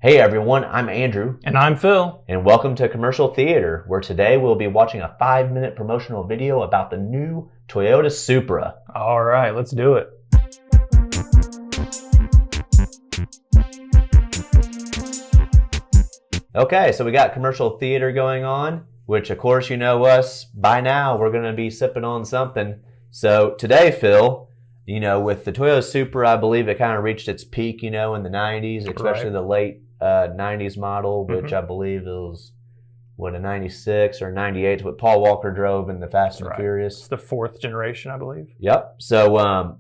Hey everyone, I'm Andrew. And I'm Phil. And welcome to Commercial Theater, where today we'll be watching a 5-minute promotional video about the new Toyota Supra. All right, let's do it. Okay, so we got Commercial Theater going on, which of course you know us. By now, we're going to be sipping on something. So today, Phil, with the Toyota Supra, I believe it kind of reached its peak, in the 90s, especially the late 90s model, which I believe is, a 96 or 98 is what Paul Walker drove in the Fast and Furious. It's the 4th generation, I believe. Yep. So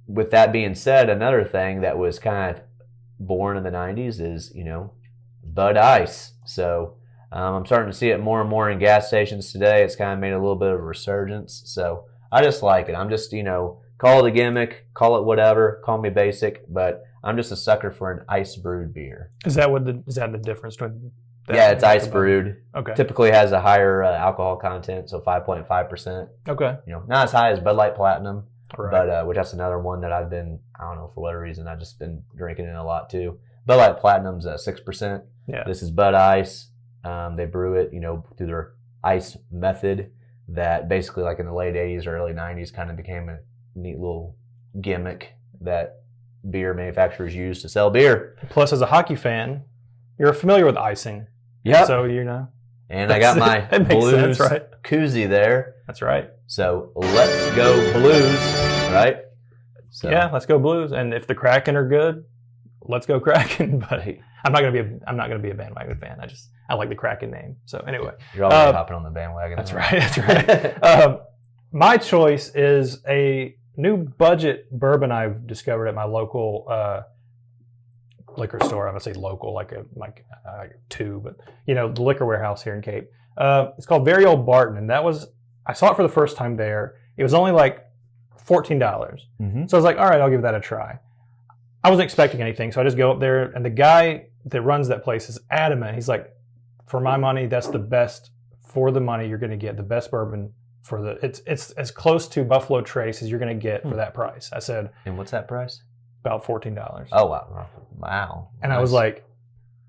with that being said, another thing that was kind of born in the 90s is, Bud Ice. So I'm starting to see it more and more in gas stations today. It's kind of made a little bit of a resurgence. So I just like it. I'm just, call it a gimmick, call it whatever, call me basic, but I'm just a sucker for an ice brewed beer. Is that the difference between that? Yeah, it's ice brewed. Okay. Typically has a higher alcohol content, so 5.5%. Okay. Not as high as Bud Light Platinum, right. But which that's another one that I've been, I don't know, for whatever reason, I've just been drinking it a lot too. Bud Light Platinum's 6%. Yeah. This is Bud Ice. They brew it, through their ice method that basically like in the late 80s or early 90s kind of became a neat little gimmick that beer manufacturers use to sell beer. Plus, as a hockey fan, you're familiar with icing. Yeah. So, And I got my Blues koozie there. That's right. So, let's go Blues, right? So. Yeah, let's go Blues. And if the Kraken are good, let's go Kraken. But I'm not gonna be a bandwagon fan. I like the Kraken name. So anyway, you're already hopping on the bandwagon. That's right. That's right. My choice is a new budget bourbon I've discovered at my local liquor store. I'm gonna say local, like two, but the liquor warehouse here in Cape. It's called Very Old Barton, and I saw it for the first time there. It was only like $14. Mm-hmm. So I was like, all right, I'll give that a try. I wasn't expecting anything, so I just go up there, and the guy that runs that place is adamant. He's like, for my money, that's the best for the money you're going to get, the best bourbon for it's as close to Buffalo Trace as you're going to get for that price. I said, and what's that price? About $14. Oh wow! And nice. I was like,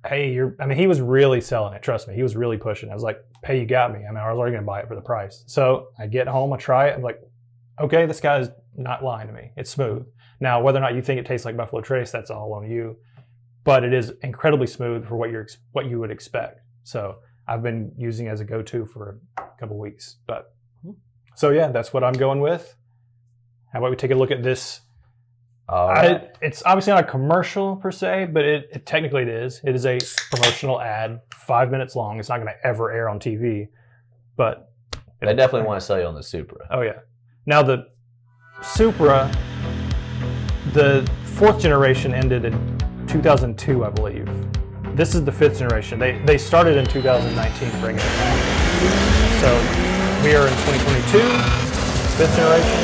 hey, he was really selling it. Trust me, he was really pushing. I was like, hey, you got me. I was already going to buy it for the price. So I get home, I try it. I'm like, okay, this guy's not lying to me. It's smooth. Now, whether or not you think it tastes like Buffalo Trace, that's all on you. But it is incredibly smooth for what you would expect. So I've been using it as a go-to for a couple weeks. So yeah, that's what I'm going with. How about we take a look at this? It's obviously not a commercial per se, but it technically it is. It is a promotional ad, 5 minutes long. It's not going to ever air on TV, but they definitely want to sell you on the Supra. Oh yeah. Now the Supra, the 4th generation ended in 2002, I believe. This is the 5th generation. They started in 2019 bringing it back. So we are in 2022, 5th generation.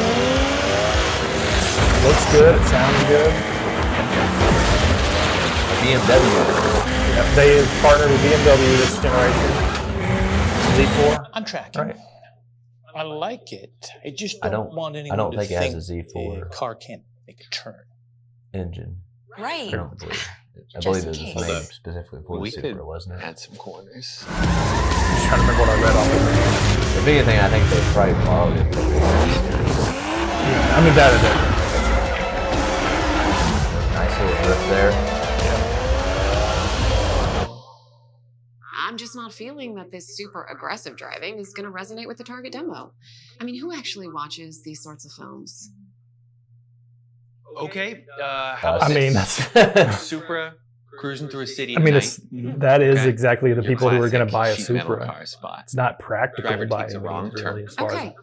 Looks good. It sounds good. BMW. Yep, they partnered with BMW this generation. Z4. I'm tracking. Right. I like it. I just don't want anyone to think it has a Z4. The car can't make a turn. Engine. Right. I don't believe. I believe it was made specifically for the Supra, wasn't it? Add some corners. I'm just trying to remember what I read off of it. The biggest thing I think they probably borrowed it from that is it. Nice little drift there. I'm just not feeling that this super aggressive driving is going to resonate with the target demo. Who actually watches these sorts of films? Okay, how about that's Supra cruising through a city. That is exactly the people who are going to buy a Supra. Car spot. It's not practical Driver to buy takes a wrong turn. Okay.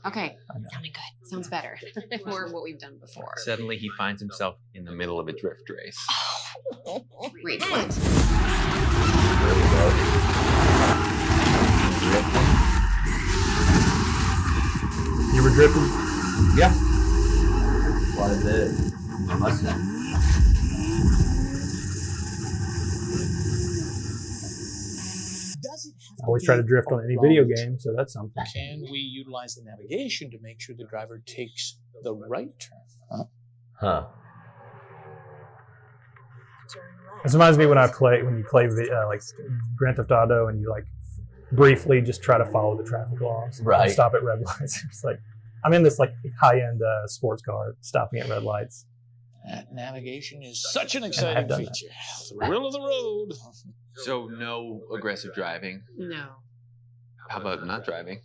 Sounding good. Sounds better. More of what we've done before. Suddenly, he finds himself in the middle of a drift race. Reflex. You were drifting? Yeah. Quite a bit. Mustang. I always try to drift on any video game, so that's something. Can we utilize the navigation to make sure the driver takes the right turn? Huh. This reminds me when you play like Grand Theft Auto and you like briefly just try to follow the traffic laws. Right. Stop at red lights. It's like I'm in this like high-end sports car stopping at red lights. That navigation is such an exciting feature. Thrill of the road. So no aggressive driving. No. How about not driving?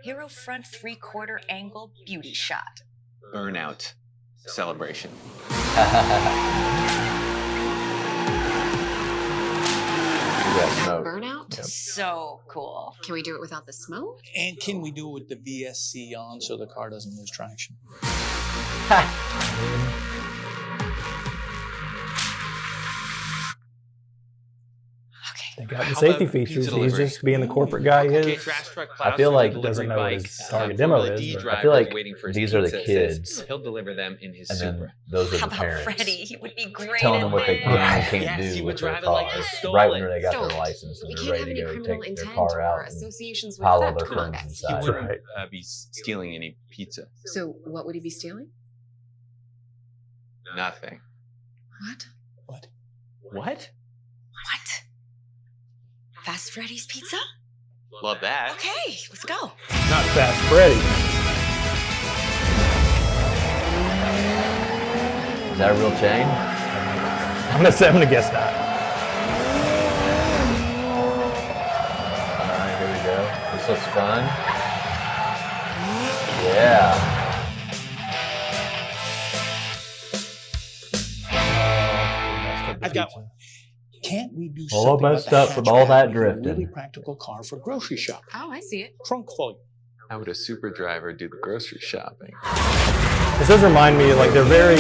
Hero front 3/4 angle beauty shot. Burnout celebration. Burnout? Yep. So cool. Can we do it without the smoke? And can we do it with the VSC on so the car doesn't lose traction? They got the How safety about features. pizza He's delivery? just being the corporate guy he Okay, is. trash truck I feel plows like for he doesn't know what delivery his bike. target demo Formula is, D but I driver feel like waiting for his these are the pizza kids. says he'll deliver them in his And Supra. then those are How the about parents Freddie? He would be great. telling at them what they this. can and can't Yes, he do would with their drive it car. like he stole Right when it. they got Stole their it. license We and can't they're have ready to any go criminal take their intent car or out and associations with pile all theft. their Come on, friends guys. He inside. wouldn't Right. be stealing any pizza. So what would he be stealing? Nothing. What? What? What? Fast Freddy's Pizza? Love that. Okay, let's go. Not Fast Freddy. Is that a real chain? I'm gonna guess not. All right, here we go. This looks fun. Yeah. I've got one. Can't we do All something messed about the up from all that hatchback, make it a drifting. really practical car for grocery shopping? Oh, I see it. Trunk volume. How would a super driver do the grocery shopping? This does remind me, like they're very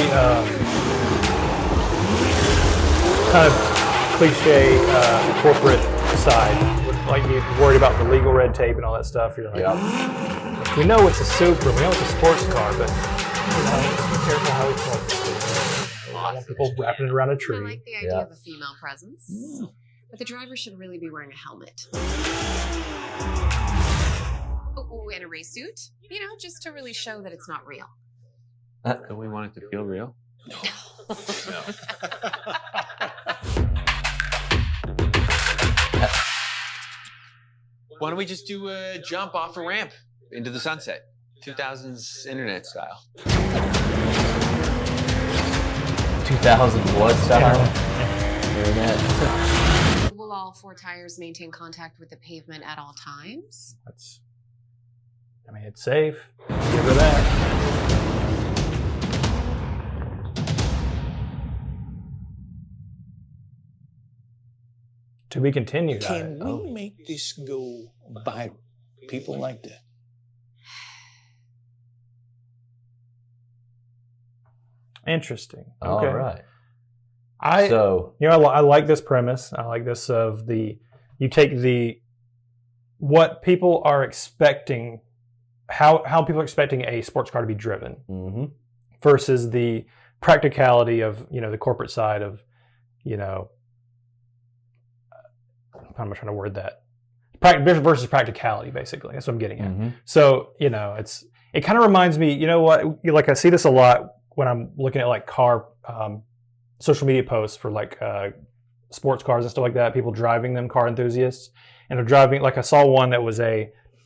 kind of cliche corporate side. Like you're worried about the legal red tape and all that stuff. You're like, Yep. we know it's a Supra, we know it's a sports car, but you know, be careful how we talk to people. I want people wrapping it around a I tree. like the idea Yeah. of a female presence, but the driver should really be wearing a helmet. Oh, and a race suit, you know, just to really show that it's not real. Don't we want it to feel real? Why don't we just do a jump off a ramp into the sunset? 2000s internet style. 2000 what style? Internet. Will all four tires maintain contact with the pavement at all times? I mean, it's safe. Give her that. To be continued. Can we make this go viral? People like that. Interesting. All Okay. right. So you know, I like this premise. I like this of you take what people are expecting, how people are expecting a sports car to be driven, Mm-hmm. versus the practicality of the corporate side of how am I trying to word that? Versus practicality, basically. That's what I'm getting at. Mm-hmm. So it kind of reminds me. You know what? Like I see this a lot when I'm looking at like car social media posts for like sports cars and stuff like that. People driving them, car enthusiasts, and they're driving. Like I saw one that was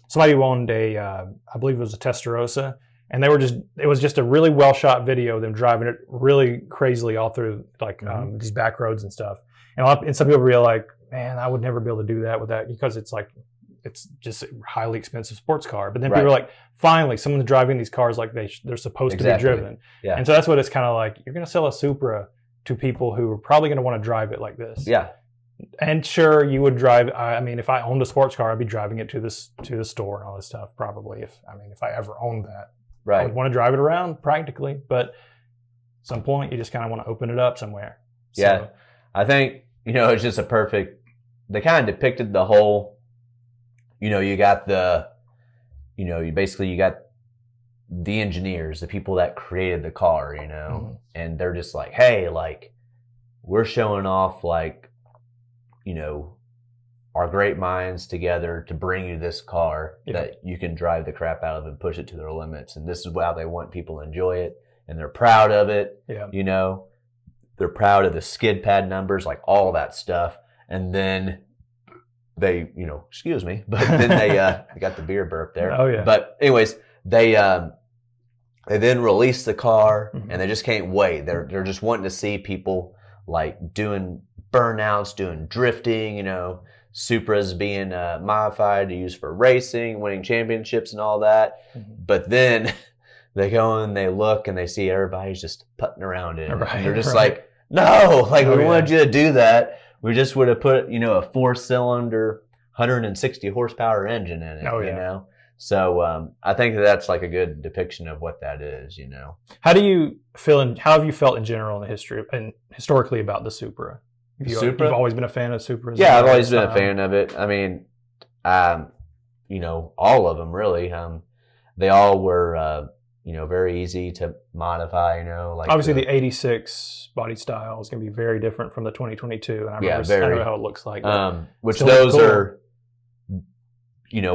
somebody who owned I believe it was a Testarossa, and it was just a really well shot video of them driving it really crazily all through like these back roads and stuff. And some people were like, man, I would never be able to do that with that because it's just a highly expensive sports car. But then people are like, finally, someone's driving these cars like they're supposed to be driven. Yeah. And so that's what it's kind of like. You're going to sell a Supra to people who are probably going to want to drive it like this. Yeah. And sure, you would drive. I mean, if I owned a sports car, I'd be driving it to the store and all this stuff. Probably, if I ever owned that, I Right. would want to drive it around practically. But at some point, you just kind of want to open it up somewhere. Yeah. I think, it's just a perfect, they kind of depicted the whole, you got you got the engineers, the people that created the car, and they're just like, hey, like, we're showing off, like, our great minds together to bring you this car that you can drive the crap out of and push it to their limits. And this is how they want people to enjoy it. And they're proud of it. Yeah. They're proud of the skid pad numbers, like all that stuff. And then they, excuse me, but then they got the beer burp there. Oh, yeah. But anyways, they then release the car, and they just can't wait. They're just wanting to see people like doing burnouts, doing drifting, Supras being modified to use for racing, winning championships and all that. But then they go and they look and they see everybody's just putting around it. Right, And they're just right. like, no, like we yeah. wanted you to do that. We just would have put, a 4-cylinder, 160 horsepower engine in it, Oh, yeah. So I think that's like a good depiction of what that is, How do you feel? How have you felt in general in the history and historically about the Supra? Supra? You've always been a fan of Supras. Yeah, I've always been a fan of it. I mean, all of them really. They all were, very easy to modify. Like obviously the '86 body style is going to be very different from the 2022, and I know how it looks like. Which still those cool. are,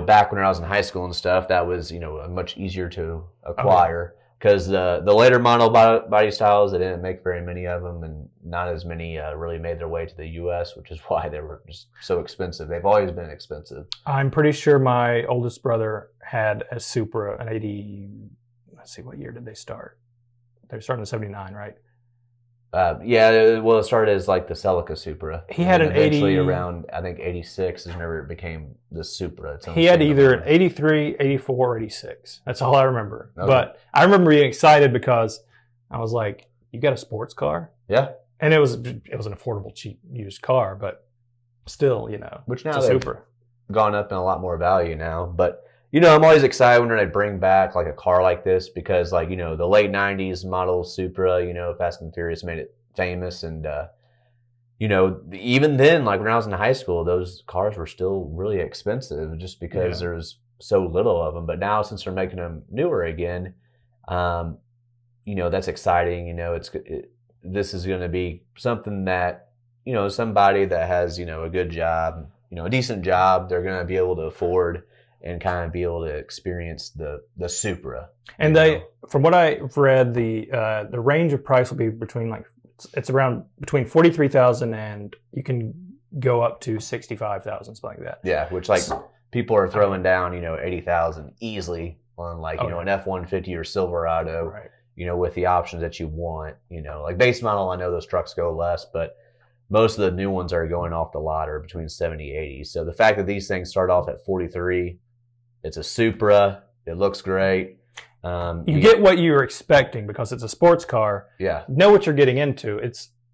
back when I was in high school and stuff, that was much easier to acquire. Because the later model body styles, they didn't make very many of them, and not as many really made their way to the U.S., which is why they were just so expensive. They've always been expensive. I'm pretty sure my oldest brother had a Supra, an 80. Let's see, what year did they start? They started in '79, right? It started as like the Celica Supra. He had an eventually 80 around, I think 86 is whenever it became the Supra. He had either an 83, 84, or 86. That's all I remember. Okay. But I remember being excited because I was like, you got a sports car? Yeah. And it was an affordable, cheap, used car, but still, Which now it's a they've Supra. gone up in a lot more value now. But, I'm always excited when they bring back like a car like this because like, the late 90s model Supra, Fast and Furious made it famous. And, even then, like when I was in high school, those cars were still really expensive just because there was so little of them. But now since they're making them newer again, that's exciting. This is going to be something that, somebody that has, a good job, a decent job, they're going to be able to afford and kind of be able to experience the Supra. And from what I've read, the range of price will be between it's around between 43,000 and you can go up to 65,000, something like that. Yeah, which like people are throwing down, 80,000 easily on like, an F-150 or Silverado, right. With the options that you want, like base model, I know those trucks go less, but most of the new ones are going off the lot are between 70, 80. So the fact that these things start off at 43, it's a Supra, it looks great. You get what you're expecting because it's a sports car. Yeah. You know what you're getting into.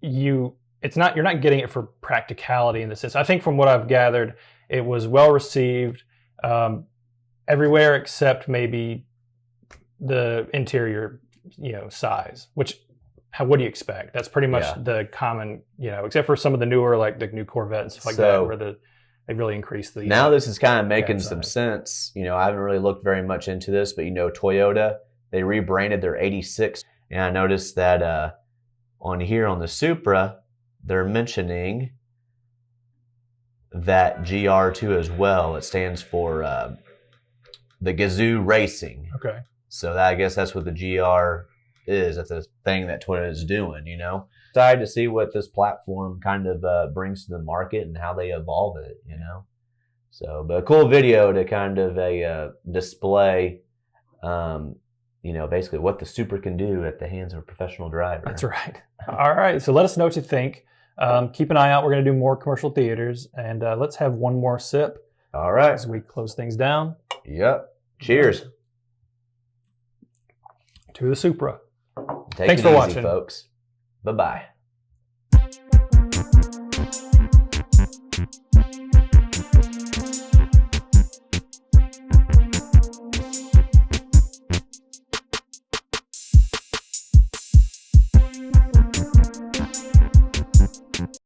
You're not getting it for practicality in the sense. I think from what I've gathered, it was well received everywhere except maybe the interior, size, which what do you expect? That's pretty much the common, except for some of the newer, like the new Corvette and stuff like that, where they really increased the. Now this is kind of making some sense. I haven't really looked very much into this, but Toyota, they rebranded their 86. And I noticed that on here on the Supra, they're mentioning that GR2 as well. It stands for the Gazoo Racing. Okay. So I guess that's what the GR is. That's a thing that Toyota is doing, Excited to see what this platform kind of brings to the market and how they evolve it, So, but a cool video to kind of display, basically what the Supra can do at the hands of a professional driver. That's right. All right. So let us know what you think. Keep an eye out. We're going to do more commercial theaters, and let's have one more sip. All right. As we close things down. Yep. Cheers. To the Supra. Take Thanks it for easy, watching, folks. Bye-bye.